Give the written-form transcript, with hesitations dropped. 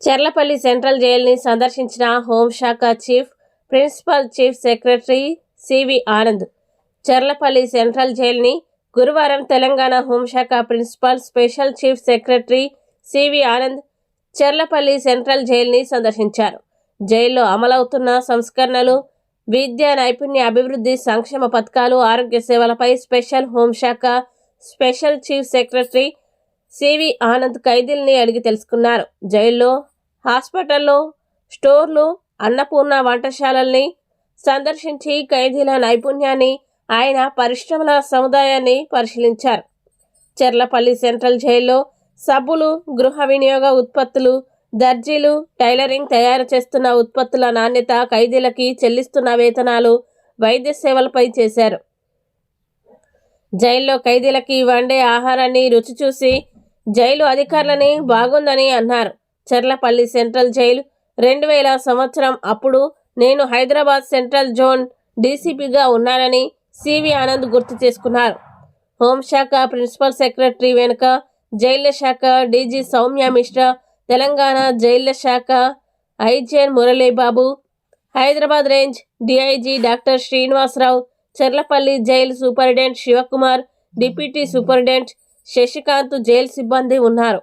Cherlapalli central జైలుని సందర్శించిన హోంశాఖ chief principal chief secretary CV Anand. Cherlapally central జైలుని గురువారం తెలంగాణ హోంశాఖ principal special chief secretary CV Anand Cherlapally central జైలుని సందర్శించారు. జైల్లో అమలవుతున్న సంస్కరణలు, విద్యా నైపుణ్య అభివృద్ధి సంక్షేమ పథకాలు, ఆరోగ్య సేవలపై స్పెషల్ హోంశాఖ special chief secretary CV Anand ఖైదీల్ని అడిగి తెలుసుకున్నారు. జైల్లో, హాస్పిటల్లో, స్టోర్లు, అన్నపూర్ణ వంటశాలల్ని సందర్శించి ఖైదీల నైపుణ్యాన్ని, ఆయన పరిశ్రమల సముదాయాన్ని పరిశీలించారు. చర్లపల్లి సెంట్రల్ జైల్లో సబ్బులు, గృహ వినియోగ ఉత్పత్తులు, దర్జీలు, టైలరింగ్ తయారు చేస్తున్న ఉత్పత్తుల నాణ్యత, ఖైదీలకి చెల్లిస్తున్న వేతనాలు, వైద్య సేవలపై చేశారు. జైల్లో ఖైదీలకి వండే ఆహారాన్ని రుచి చూసి జైలు అధికారులని బాగుందని అన్నారు. చర్లపల్లి సెంట్రల్ జైలు 2000 సంవత్సరం అప్పుడు నేను హైదరాబాద్ సెంట్రల్ జోన్ డీసీపీగా ఉన్నానని సివి ఆనంద్ గుర్తు చేసుకున్నారు. హోంశాఖ ప్రిన్సిపల్ సెక్రటరీ వెనుక జైళ్ల శాఖ డీజీ సౌమ్య మిశ్రా, తెలంగాణ జైళ్ల శాఖ IJN Muralibabu, Hyderabad range DIG doctor Srinivasarao, Cherlapally jail superintendent Sivakumar, deputy superintendent Sasikanth, jail సిబ్బంది ఉన్నారు.